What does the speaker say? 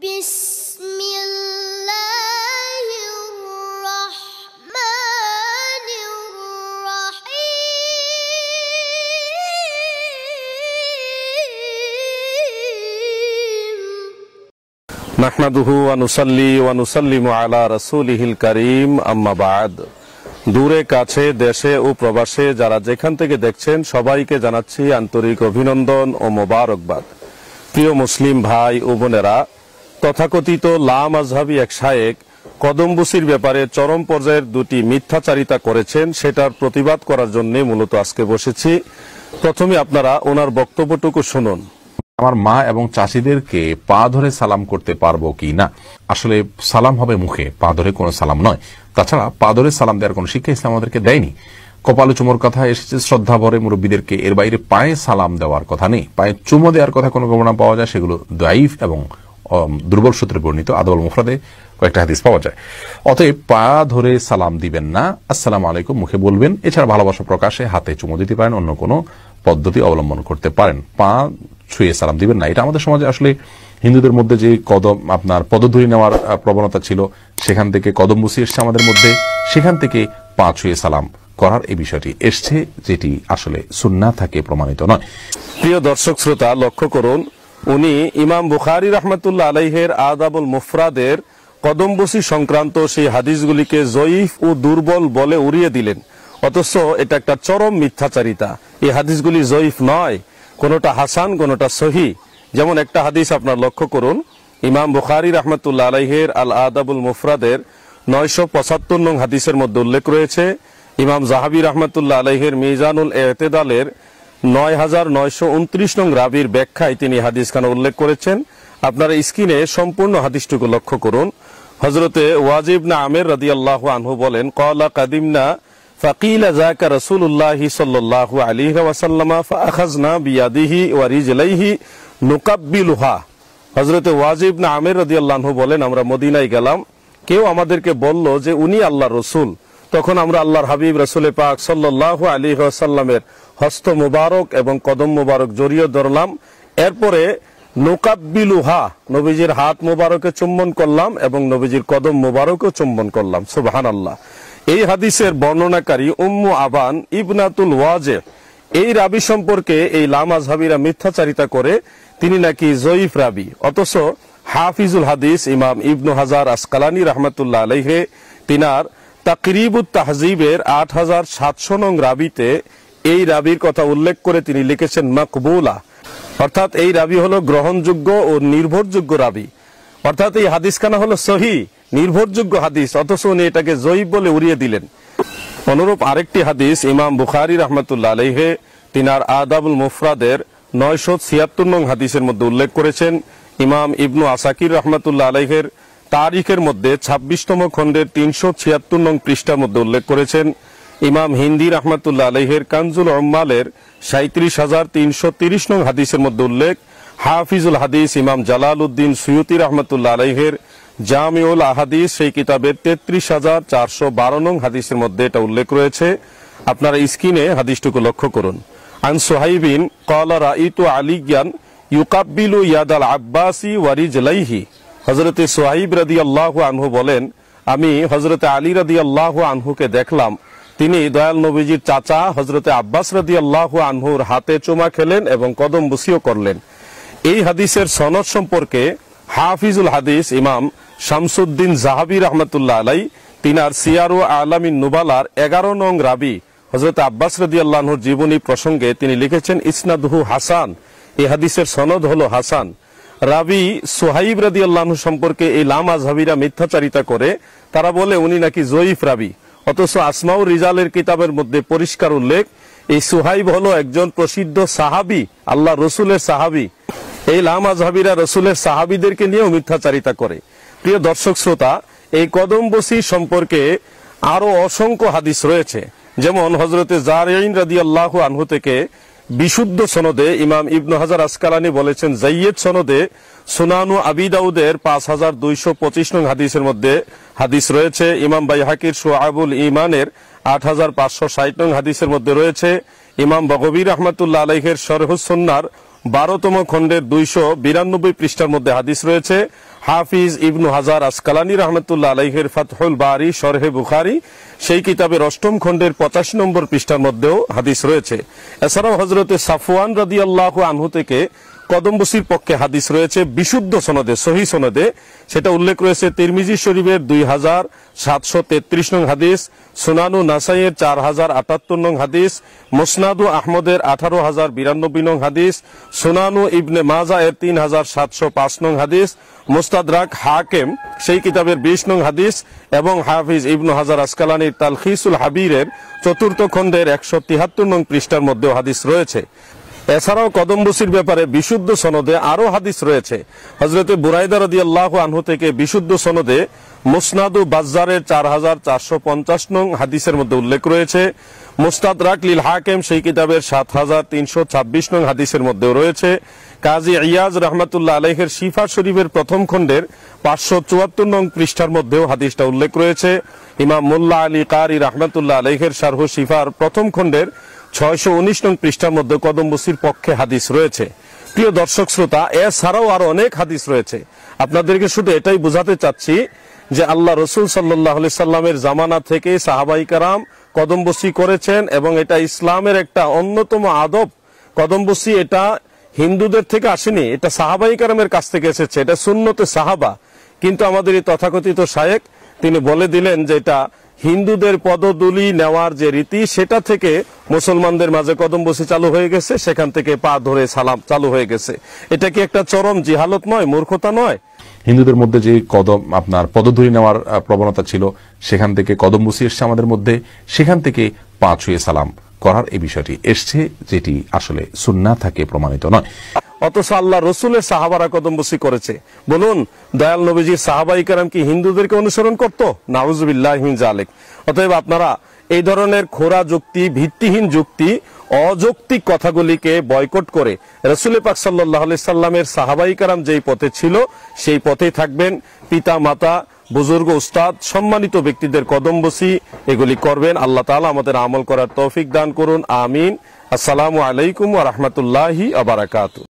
بسم الله الرحمن الرحيم নাহমাদুহু ওয়া নুসাল্লি ওয়া নুসাল্লিমু আলা রাসূলিহিল কারীম আম্মা বা'দ। দূরে কাছে দেশে ও প্রবাসে যারা যেখান থেকে দেখছেন সবাইকে জানাচ্ছি আন্তরিক অভিনন্দন ও মোবারকবাদ। প্রিয় মুসলিম ভাই ও বোনেরা, তথাকথিত লামাযহাবী এক শায়েখ কদমবুসির ব্যাপারে চরম পর্যায়ের দুটি মিথ্যাচারিতা করেছেন, সেটার প্রতিবাদ করার জন্য মূলত আজকে বসেছি। প্রথমে আপনারা ওনার বক্তব্যটুকু শুনুন। আমার মা এবং চাচিদেরকে পা ধরে সালাম করতে পারবো কি না? আসলে সালাম হবে মুখে, পা ধরে কোনো সালাম নয়। তাছাড়া পা ধরে সালাম দেওয়ার কোনো শিক্ষা ইসলাম আমাদেরকে দেয়নি। কপালে চুমোর কথা এসেছে শ্রদ্ধা ভরে মুরব্বীদেরকে, এর বাইরে পায়ে সালাম দেওয়ার কথা নেই। পায়ে চুমো দেওয়ার কথা কোনো গণনা পাওয়া যায়, সেগুলো দাইফ এবং দুর্বল সূত্রে বর্ণিত। আদবুল মুফরাদে কয়েকটা হাদিস পাওয়া যায়। অতএব পা ধরে সালাম দিবেন না, আসসালামু আলাইকুম মুখে বলবেন। এছাড়া ভালোবাসা প্রকাশে হাতে চুমো দিতে পারেন, অন্য কোনো পদ্ধতি অবলম্বন করতে পারেন। পা ছুঁয়ে সালাম দিবেন না। এটা আমাদের সমাজে আসলে হিন্দুদের মধ্যে যে কদম আপনার পদধূলি নেওয়ার প্রবণতা ছিল, সেখান থেকে কদমবুসি এসছে আমাদের মধ্যে, সেখান থেকে পা ছুঁয়ে সালাম করার এই বিষয়টি এসছে, যেটি আসলে সুন্নাহ থেকে প্রমাণিত নয়। প্রিয় দর্শক শ্রোতা, লক্ষ্য করুন, উনি ইমাম বুখারী রাহমাতুল্লাহ আলাইহির আদাবুল মুফরাদের কদমবুসি সংক্রান্ত সেই হাদিসগুলিকে জয়ীফ ও দুর্বল বলে উড়িয়ে দিলেন, অথচ এটা একটা চরম মিথ্যাচারিতা। এই হাদিসগুলি জয়ীফ নয়, কোনটা হাসান কোনটা সহি। যেমন একটা হাদিস আপনার লক্ষ্য করুন, ইমাম বুখারী রাহমাতুল্লাহ আলাইহির আল আদাবুল মুফরাদের 975 নং হাদিসের মধ্যে উল্লেখ রয়েছে। ইমাম যাহাবী রাহমাতুল্লাহ আলাইহির মিজানুল ইতিদালের 9929 নং রাবির ব্যাখ্যায় তিনি হাদিসখানা উল্লেখ করেছেন। আপনারা স্ক্রিনে সম্পূর্ণ হাদিসটুকু লক্ষ্য করুন। হযরতে ওয়াজিব ইবনে আমির রাদিয়াল্লাহু আনহু বলেন, ক্বালা কাদিমনা ফাকিলা যাকা রাসূলুল্লাহ সাল্লাল্লাহু আলাইহি ওয়াসাল্লাম ফাআখাযনা বিয়াদিহি ওয়া রিজলাইহি নুকাব্বিলুহা। হযরতে ওয়াজিব ইবনে আমির রাদিয়াল্লাহু আনহু বলেন, আমরা মদিনায় গেলাম, কেউ আমাদেরকে বলল যে উনি আল্লাহর রাসূল। তখন আমরা আল্লাহর হাবিব রাসূল পাক সাল্লাল্লাহু আলাইহি ওয়াসাল্লামের হস্ত মুবারক এবং কদম মুবারক জড়িয়ে ধরলাম। এরপরে নুকাব্বিলুহা, নবীজির হাত মুবারকে চুম্বন করলাম এবং নবীজির কদম মুবারকও চুম্বন করলাম। সুবহানাল্লাহ। এই হাদিসের বর্ণনাকারী উম্মু আবান ইবনাতুল ওয়াজে, এই রাবি সম্পর্কে এই লামাযহাবীরা মিথ্যাচারিতা করে তিনি নাকি জয়ীফ রাবি, অথচ হাফিজুল হাদিস ইমাম ইবনু হাজার আসকালানী রাহমাতুল্লাহ আলাইহি তিনার তাকরিবুত তাহজিবের 8700 নং রাবিতে এই রাবির কথা উল্লেখ করে তিনি লিখেছেন মাকবুলা, অর্থাৎ এই রাবি হলো গ্রহণযোগ্য ও নির্ভরযোগ্য রাবি, অর্থাৎ এই হাদিসখানা হলো সহি নির্ভরযোগ্য হাদিস, অথচ উনি এটাকে জয়ীফ বলে উড়িয়ে দিলেন। অনুরূপ আরেকটি হাদিস ইমাম বুখারী রাহমাতুল্লাহ আলাইহি তিনার আদাবুল মুফরাদের 976 নং হাদিসের মধ্যে উল্লেখ করেছেন। ইমাম ইবনু আসাকির রাহমাতুল্লাহ আলাইহির তারিখের মধ্যে 26তম খণ্ডের 376 নং পৃষ্ঠার মধ্যে উল্লেখ করেছেন। ইমাম হিন্দি রাহমাতুল্লাহ আলাইহির কানজুল উম্মালের 37330 নং হাদিসের মধ্যে উল্লেখ। হাফিজুল হাদিস ইমাম জালালউদ্দিন সুয়ুতি রাহমাতুল্লাহ আলাইহির জামিউল আহাদিস সেই কিতাবের 33412 নং হাদিসের মধ্যে এটা উল্লেখ রয়েছে। আপনারা স্ক্রিনে হাদিসটুকু লক্ষ্য করুন। আন সুহাইবিন ক্বালা রাআইতু আলিয়ান ইউকাব্বিলু ইয়াদাল আব্বাসি ওয়া রিজলাইহি। হযরতে সুহাইব রাদিয়াল্লাহু আনহু বলেন, আমি হযরতে আলী রাদিয়াল্লাহু আনহুকে দেখলাম, তিনি দয়াল নবীজির চাচা হযরতে আব্বাস রাদিয়াল্লাহু আনহুর হাতে চুমা খেলেন এবং কদম বুসিও করলেন। এই হাদিসের সনদ সম্পর্কে হাফিজুল হাদিস ইমাম শামসুদ্দিন যাহাবী রাহমাতুল্লাহ আলাইহি তিনার সিয়ারু আলামিন নুবালার 11 নং রাবি হযরত আব্বাস রাদিয়াল্লাহু আনহুর জীবনী প্রসঙ্গে তিনি লিখেছেন ইসনাদুহু হাসান, এই হাদিসের সনদ হলো হাসান। রাবি সুহাইব রাদিয়াল্লাহু আনহু সম্পর্কে এই লামাযহাবীরা মিথ্যাচারিতা করে, তারা বলে উনি নাকি জয়ীফ রাবি, অথচ আসমাউর রিজালের কিতাবের মধ্যে পরিষ্কার উল্লেখ এই সুহাইব হলো একজন প্রসিদ্ধ সাহাবী, আল্লাহ রসুলের সাহাবী। এই লামাযহাবীরা রসুলের সাহাবীদেরকে নিয়েও মিথ্যাচারিতা করে। প্রিয় দর্শক শ্রোতা, এই কদমবুসি সম্পর্কে আরো অসংখ্য হাদিস রয়েছে। যেমন হযরতে জারিন রাদিয়াল্লাহু আনহু থেকে বিশুদ্ধ সনদে ইমাম ইবনু হাজার আসকালানী বলেছেন, যাইয়েদ সনদে সুনানু আবি দাউদের 5225 নং হাদিসের মধ্যে হাদিস রয়েছে। ইমাম বাইহাকির শুআবুল ঈমানের 8560 নং হাদিসের মধ্যে রয়েছে। ইমাম বগবী রাহমাতুল্লাহ আলাইহির শরহুস সুন্নাহর 12তম খণ্ডের 292 পৃষ্ঠার মধ্যে হাদিস রয়েছে। হাফিজ ইবনু হাজার আসকালানী রাহমাতুল্লাহ আলাইহির ফাতহুল বারি শরহে বুখারী সেই কিতাবের 8ম খণ্ডের 85 নম্বর পৃষ্ঠার মধ্যেও হাদিস রয়েছে। এছাড়াও হযরতে সাফওয়ান রাদিয়াল্লাহু আনহু থেকে কদমবসির পক্ষে হাদিস রয়েছে বিশুদ্ধ সনদে, সহিহ সনদে। সেটা উল্লেখ রয়েছে তিরমিজি শরীফের 2733 নং হাদিস, সুনানু নাসাইয়ের 4078 নং হাদিস, মুসনাদু আহমদের 18092 নং হাদিস, সুনানু ইবনে মাজা এর 3705 নং হাদিস, মুস্তাদরাক হাকিম সেই কিতাবের 20 নং হাদিস এবং হাফিজ ইবনু হাজার আসকালানির তালখিসুল হাবিরের 4th খণ্ডের 173 নং পৃষ্ঠার মধ্যেও হাদিস রয়েছে। এছাড়াও কদমবসির ব্যাপারে বিশুদ্ধ সনদে আরো হাদিস রয়েছে। হযরতে বুরাইদা রাদিয়াল্লাহু আনহু থেকে বিশুদ্ধ সনদে মুসনাদু বাজ্জারের 4450 নং হাদিসের মধ্যে উল্লেখ রয়েছে। মুস্তাদরাক লিল হাকিম সেই কিতাবের 7326 নং হাদিসের মধ্যেও রয়েছে। কাজী ইয়াজ রাহমাতুল্লাহ আলাইহির শিফা শরীফের 1ম খণ্ডের 574 নং পৃষ্ঠার মধ্যেও হাদিসটা উল্লেখ রয়েছে। ইমাম মোল্লা আলী কারি রাহমাতুল্লাহ আলাইহির শারহ শিফার 1ম খণ্ডের 619 নং পৃষ্ঠার মধ্যে কদমবসির পক্ষে হাদিস রয়েছে। প্রিয় দর্শক শ্রোতা, এছাড়াও আরো অনেক হাদিস রয়েছে। আপনাদেরকে শুধু এটাই বোঝাতে চাচ্ছি যে আল্লাহ রসুল সাল্লাল্লাহু আলাইহি সাল্লামের জামানা থেকে সাহাবাই কারাম কদমবসি করেছেন এবং এটা ইসলামের একটা অন্যতম আদব। কদমবসি এটা হিন্দুদের থেকে আসেনি, এটা সাহাবাই কারামের কাছ থেকে এসেছে, এটা সুন্নতে সাহাবা। কিন্তু আমাদের এই তথাকথিত শায়েখ তিনি বলে দিলেন যে এটা হিন্দুদের পদধূলি নেওয়ার যে রীতি সেটা থেকে মুসলমানদের মাঝে কদমবসি চালু হয়ে গেছে, সেখান থেকে পা ধরে সালাম চালু হয়ে গেছে। এটা কি একটা চরম জিহালত নয়, মূর্খতা নয়? হিন্দুদের মধ্যে যে আপনার পদধূলি নেওয়ার প্রবণতা ছিল সেখান থেকে কদমবসি এসছে আমাদের মধ্যে, সেখান থেকে পা ছুঁয়ে সালাম করার এই বিষয়টি এসছে, যেটি আসলে সুন্নাহ থেকে প্রমাণিত নয়। অথচ আল্লাহ রসুলের সাহাবারা কদমবসি করেছে। বলুন, দয়াল নবীজির সাহাবাই কেরাম কি হিন্দুদেরকে অনুসরণ করতো? নাউজুবিল্লাহি মিন যালিক। অতএব আপনারা এই ধরনের খোরা যুক্তি, ভিত্তিহীন যুক্তি, অযৌক্তিক কথাগুলিকে বয়কট করে রাসূল পাক সাল্লাল্লাহু আলাইহি সাল্লামের সাহাবাই কেরাম যেই পথে ছিল সেই পথেই থাকবেন। পিতা মাতা, বুজুর্গ, উস্তাদ, সম্মানিত ব্যক্তিদের কদমবসি এগুলি করবেন। আল্লাহ তাআলা আমাদের আমল করার তৌফিক দান করুন, আমিন। আসসালামু আলাইকুম ওয়া রাহমাতুল্লাহি ওয়া বারাকাতুহু।